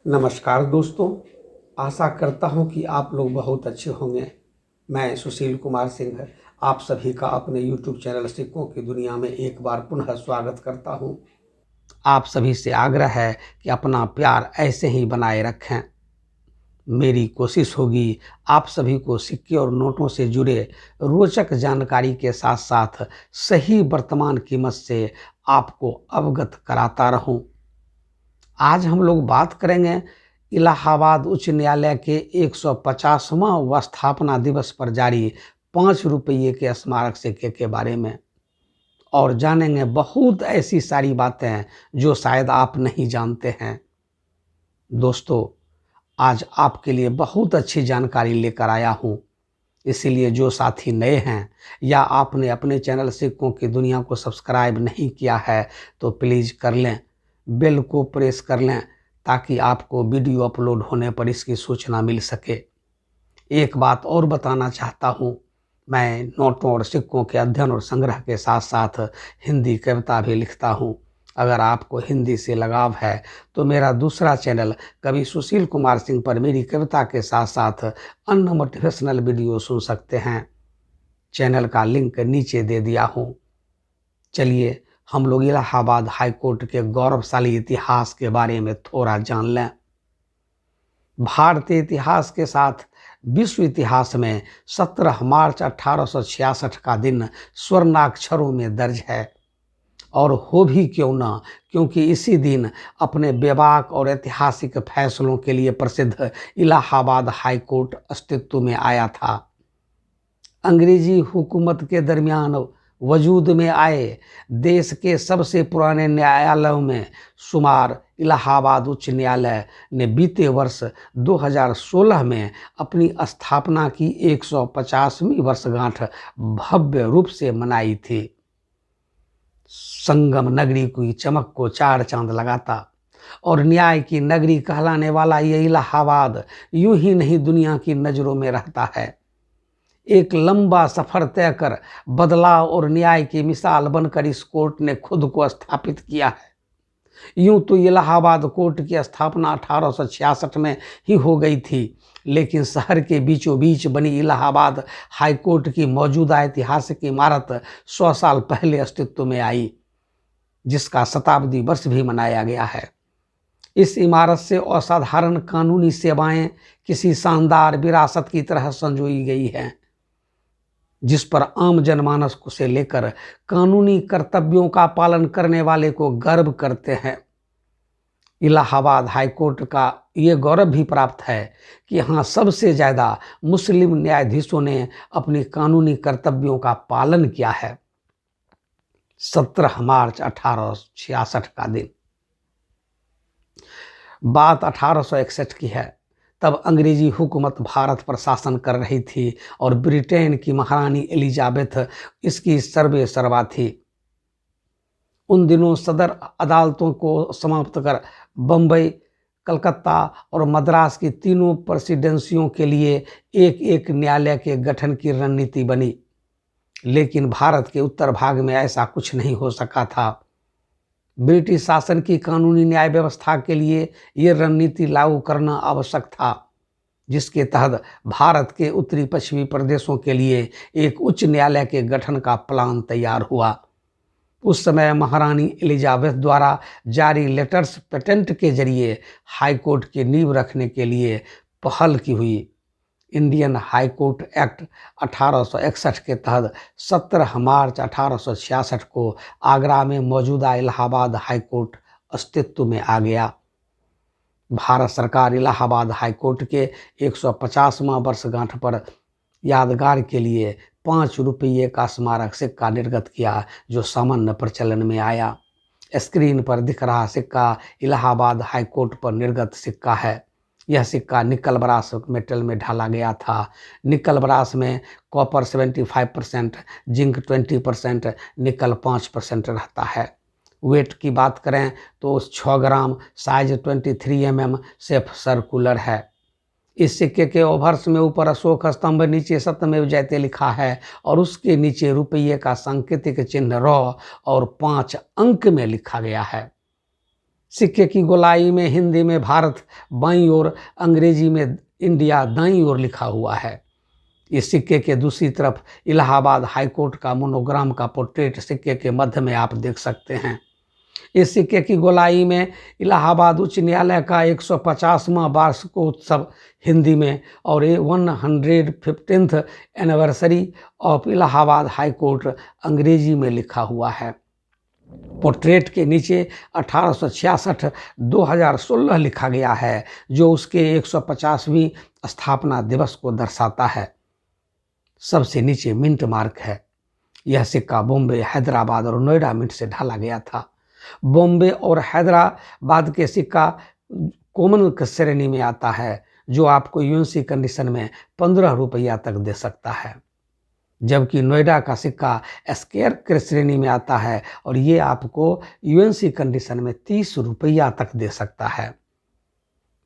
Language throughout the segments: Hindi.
नमस्कार दोस्तों, आशा करता हूं कि आप लोग बहुत अच्छे होंगे। मैं सुशील कुमार सिंह आप सभी का अपने YouTube चैनल सिक्कों की दुनिया में एक बार पुनः स्वागत करता हूं। आप सभी से आग्रह है कि अपना प्यार ऐसे ही बनाए रखें। मेरी कोशिश होगी आप सभी को सिक्के और नोटों से जुड़े रोचक जानकारी के साथ साथ सही वर्तमान कीमत से आपको अवगत कराता रहूं। आज हम लोग बात करेंगे इलाहाबाद उच्च न्यायालय के 150वां स्थापना दिवस पर जारी 5 रुपये के स्मारक सिक्के के बारे में और जानेंगे बहुत ऐसी सारी बातें जो शायद आप नहीं जानते हैं। दोस्तों, आज आपके लिए बहुत अच्छी जानकारी लेकर आया हूँ, इसीलिए जो साथी नए हैं या आपने अपने चैनल सिक्कों की दुनिया को सब्सक्राइब नहीं किया है तो प्लीज़ कर लें, बेल को प्रेस कर लें ताकि आपको वीडियो अपलोड होने पर इसकी सूचना मिल सके। एक बात और बताना चाहता हूँ, मैं नोटों और सिक्कों के अध्ययन और संग्रह के साथ साथ हिंदी कविता भी लिखता हूँ। अगर आपको हिंदी से लगाव है तो मेरा दूसरा चैनल कवि सुशील कुमार सिंह पर मेरी कविता के साथ साथ अन्य मोटिवेशनल वीडियो सुन सकते हैं। चैनल का लिंक नीचे दे दिया हूँ। चलिए हम लोग इलाहाबाद हाई कोर्ट के गौरवशाली इतिहास के बारे में थोड़ा जान लें। भारतीय इतिहास के साथ विश्व इतिहास में 17 मार्च 1866 का दिन स्वर्णाक्षरों में दर्ज है। और हो भी क्यों ना, क्योंकि इसी दिन अपने बेबाक और ऐतिहासिक फैसलों के लिए प्रसिद्ध इलाहाबाद हाई कोर्ट अस्तित्व में आया था। अंग्रेजी हुकूमत के दरमियान वजूद में आए देश के सबसे पुराने न्यायालयों में शुमार इलाहाबाद उच्च न्यायालय ने बीते वर्ष 2016 में अपनी स्थापना की 150वीं वर्षगांठ भव्य रूप से मनाई थी। संगम नगरी की चमक को 4 चांद लगाता और न्याय की नगरी कहलाने वाला ये इलाहाबाद यूं ही नहीं दुनिया की नज़रों में रहता है। एक लंबा सफर तय कर बदलाव और न्याय की मिसाल बनकर इस कोर्ट ने खुद को स्थापित किया है। यूं तो इलाहाबाद कोर्ट की स्थापना 1866 में ही हो गई थी, लेकिन शहर के बीचों बीच बनी इलाहाबाद हाई कोर्ट की मौजूदा ऐतिहासिक इमारत 100 साल पहले अस्तित्व में आई, जिसका शताब्दी वर्ष भी मनाया गया है। इस इमारत से असाधारण कानूनी सेवाएं किसी शानदार विरासत की तरह संजोई गई हैं, जिस पर आम जनमानस को से लेकर कानूनी कर्तव्यों का पालन करने वाले को गर्व करते हैं। इलाहाबाद हाई कोर्ट का ये गौरव भी प्राप्त है कि यहाँ सबसे ज़्यादा मुस्लिम न्यायाधीशों ने अपनी कानूनी कर्तव्यों का पालन किया है। 17 मार्च 1866 का दिन। बात 1861 की है। तब अंग्रेजी हुकूमत भारत पर शासन कर रही थी और ब्रिटेन की महारानी एलिजाबेथ इसकी सर्वे सर्वा थी। उन दिनों सदर अदालतों को समाप्त कर बम्बई, कलकत्ता और मद्रास की तीनों प्रेसिडेंसियों के लिए एक एक न्यायालय के गठन की रणनीति बनी, लेकिन भारत के उत्तर भाग में ऐसा कुछ नहीं हो सका था। ब्रिटिश शासन की कानूनी न्याय व्यवस्था के लिए ये रणनीति लागू करना आवश्यक था, जिसके तहत भारत के उत्तरी पश्चिमी प्रदेशों के लिए एक उच्च न्यायालय के गठन का प्लान तैयार हुआ। उस समय महारानी एलिजाबेथ द्वारा जारी लेटर्स पेटेंट के जरिए हाई कोर्ट की नींव रखने के लिए पहल की हुई। इंडियन हाई कोर्ट एक्ट 1861 के तहत 17 मार्च 1866 को आगरा में मौजूदा इलाहाबाद हाई कोर्ट अस्तित्व में आ गया। भारत सरकार इलाहाबाद हाई कोर्ट के 150वां वर्षगांठ पर यादगार के लिए 5 रुपये का स्मारक सिक्का निर्गत किया, जो सामान्य प्रचलन में आया। स्क्रीन पर दिख रहा सिक्का इलाहाबाद हाई कोर्ट पर निर्गत सिक्का है। यह सिक्का निकल ब्रास मेटल में ढाला गया था। निकल ब्रास में कॉपर 75%, जिंक 20%, निकल 5% रहता है। वेट की बात करें तो 6 ग्राम, साइज 23 mm, सेफ सर्कुलर है। इस सिक्के के ओभर्स में ऊपर अशोक स्तंभ, नीचे सत्यमेव जयते लिखा है और उसके नीचे रुपये का सांकेतिक चिन्ह रॉ और 5 अंक में लिखा गया है। सिक्के की गोलाई में हिंदी में भारत बाईं ओर, अंग्रेजी में इंडिया दाईं ओर लिखा हुआ है। इस सिक्के के दूसरी तरफ इलाहाबाद हाई कोर्ट का मोनोग्राम का पोर्ट्रेट सिक्के के मध्य में आप देख सकते हैं। इस सिक्के की गोलाई में इलाहाबाद उच्च न्यायालय का 150वां वार्षिकोत्सव हिंदी में और 115th anniversary of Allahabad high court अंग्रेजी में लिखा हुआ है। पोर्ट्रेट के नीचे 1866-2016 लिखा गया है, जो उसके 150वीं स्थापना दिवस को दर्शाता है। सबसे नीचे मिंट मार्क है। यह सिक्का बॉम्बे, हैदराबाद और नोएडा मिंट से ढाला गया था। बॉम्बे और हैदराबाद के सिक्का कॉमन श्रेणी में आता है, जो आपको यूएनसी कंडीशन में 15 रुपया तक दे सकता है, जबकि नोएडा का सिक्का स्क्वायर श्रेणी में आता है और ये आपको यूएनसी कंडीशन में 30 रुपया तक दे सकता है।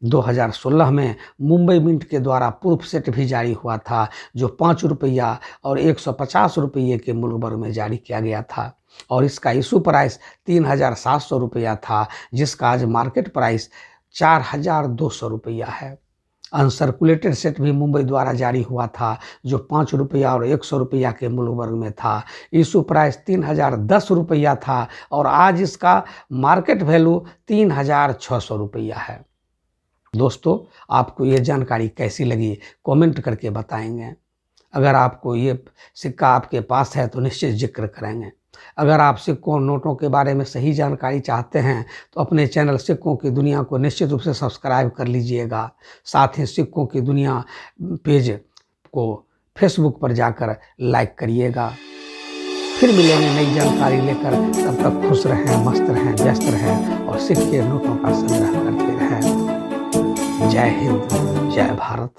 2016 में मुंबई मिंट के द्वारा पूर्व सेट भी जारी हुआ था, जो 5 रुपया और 150 रुपये के मूल्य वर्ग में जारी किया गया था और इसका इशू प्राइस 3700 रुपया था, जिसका आज मार्केट प्राइस 4200 रुपया है। अनसर्कुलेटेड सेट भी मुंबई द्वारा जारी हुआ था, जो 5 रुपया और 100 रुपया के मूल्य वर्ग में था। इशू प्राइस 3010 रुपया था और आज इसका मार्केट वैल्यू 3600 रुपया है। दोस्तों, आपको ये जानकारी कैसी लगी कमेंट करके बताएंगे। अगर आपको ये सिक्का आपके पास है तो निश्चित जिक्र करेंगे। अगर आप सिक्कों नोटों के बारे में सही जानकारी चाहते हैं तो अपने चैनल सिक्कों की दुनिया को निश्चित रूप से सब्सक्राइब कर लीजिएगा। साथ ही सिक्कों की दुनिया पेज को फेसबुक पर जाकर लाइक करिएगा। फिर मिलेंगे नई जानकारी लेकर। तब तक खुश रहें, मस्त रहें, व्यस्त रहें और सिक्के नोटों का संग्रह करते रहें। जय हिंद, जय भारत।